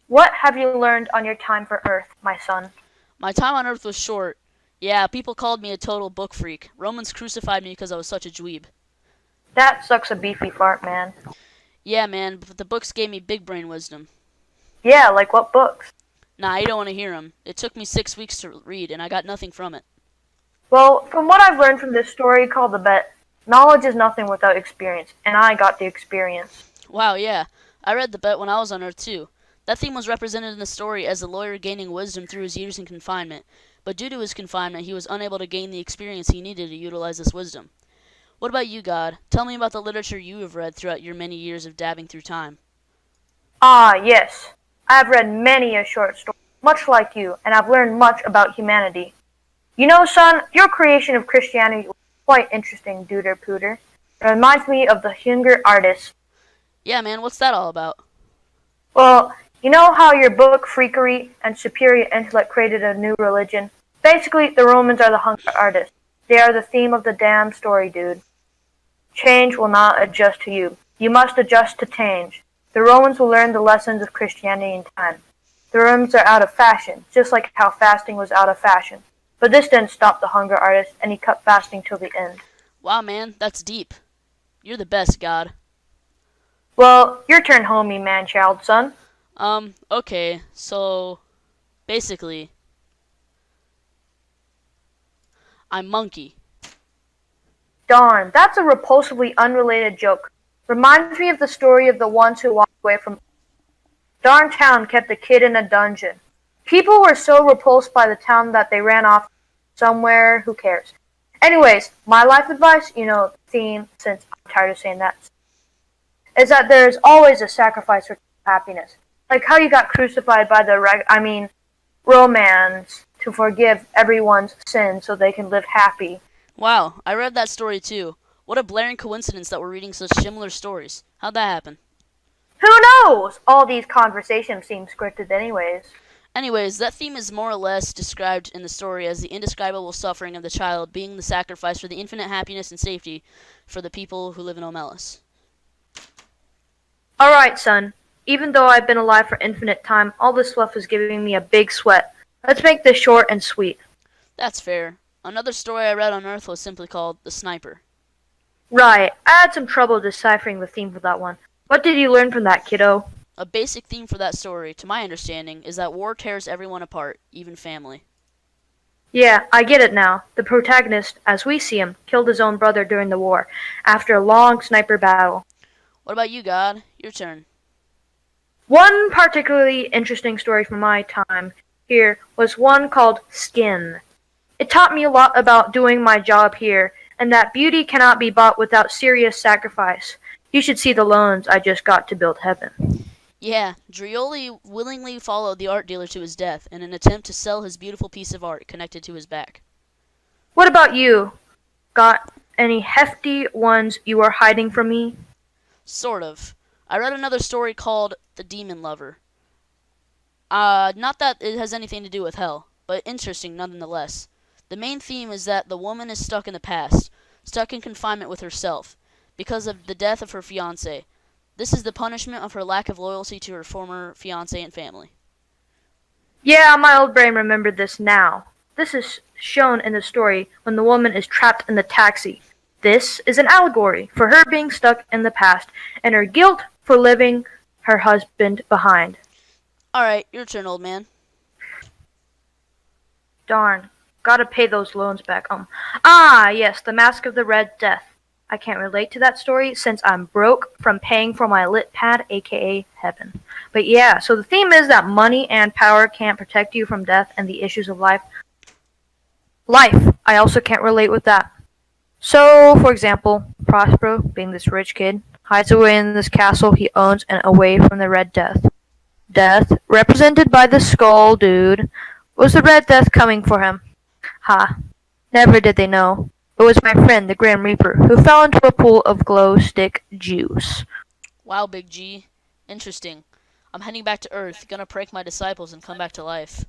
What have you learned on your time for Earth, my son? My time on Earth was short. Yeah, people called me a total book freak. Romans crucified me because I was such a dweeb. That sucks a beefy fart, man. Yeah, man, but the books gave me big brain wisdom. Yeah, like what books? Nah, you don't want to hear 'em. It took me 6 weeks to read, and I got nothing from it. Well, from what I've learned from this story called The Bet, knowledge is nothing without experience, and I got the experience. Wow, yeah. I read The Bet when I was on Earth, too. That theme was represented in the story as the lawyer gaining wisdom through his years in confinement, but due to his confinement, he was unable to gain the experience he needed to utilize this wisdom. What about you, God? Tell me about the literature you have read throughout your many years of dabbing through time. Ah, yes. I have read many a short story, much like you, and I've learned much about humanity. You know, son, your creation of Christianity was quite interesting, Duder Pooter. It reminds me of the Hunger artist. Yeah, man, what's that all about? Well, you know how your book Freakery and Superior Intellect created a new religion? Basically, the Romans are the Hunger artists. They are the theme of the damn story, dude. Change will not adjust to you. You must adjust to change. The Romans will learn the lessons of Christianity in time. The Romans are out of fashion, just like how fasting was out of fashion. But this didn't stop the Hunger artist, and he kept fasting till the end. Wow, man, that's deep. You're the best, God. Well, your turn, homie, man-child, son. Okay, so basically, I'm Monkey. Darn, that's a repulsively unrelated joke. Reminds me of the story of the ones who walked away from. Darn town kept a kid in a dungeon. People were so repulsed by the town that they ran off somewhere, who cares. Anyways, my life advice, theme, since I'm tired of saying that, is that there is always a sacrifice for happiness. Like how you got crucified by Romans to forgive everyone's sins so they can live happy. Wow, I read that story too. What a blaring coincidence that we're reading such similar stories. How'd that happen? Who knows? All these conversations seem scripted anyways. Anyways, that theme is more or less described in the story as the indescribable suffering of the child being the sacrifice for the infinite happiness and safety for the people who live in Omelis. Alright, son. Even though I've been alive for infinite time, all this fluff is giving me a big sweat. Let's make this short and sweet. That's fair. Another story I read on Earth was simply called The Sniper. Right. I had some trouble deciphering the theme for that one. What did you learn from that, kiddo? A basic theme for that story, to my understanding, is that war tears everyone apart, even family. Yeah, I get it now. The protagonist, as we see him, killed his own brother during the war, after a long sniper battle. What about you, God? Your turn. One particularly interesting story from my time here was one called Skin. It taught me a lot about doing my job here, and that beauty cannot be bought without serious sacrifice. You should see the loans I just got to build heaven. Yeah, Drioli willingly followed the art dealer to his death in an attempt to sell his beautiful piece of art connected to his back. What about you? Got any hefty ones you are hiding from me? Sort of. I read another story called The Demon Lover. Not that it has anything to do with hell, but interesting nonetheless. The main theme is that the woman is stuck in the past, stuck in confinement with herself, because of the death of her fiancé. This is the punishment of her lack of loyalty to her former fiancé and family. Yeah, my old brain remembered this now. This is shown in the story when the woman is trapped in the taxi. This is an allegory for her being stuck in the past and her guilt for leaving her husband behind. Alright, your turn, old man. Darn, gotta pay those loans back. Yes, the Mask of the Red Death. I can't relate to that story since I'm broke from paying for my lit pad, aka heaven. But yeah, so the theme is that money and power can't protect you from death and the issues of life. I also can't relate with that. So, for example, Prospero, being this rich kid, hides away in this castle he owns and away from the Red Death. Death, represented by the skull dude, was the Red Death coming for him? Ha, never did they know. It was my friend, the Grim Reaper, who fell into a pool of glow stick juice. Wow, Big G. Interesting. I'm heading back to Earth, gonna prank my disciples and come back to life.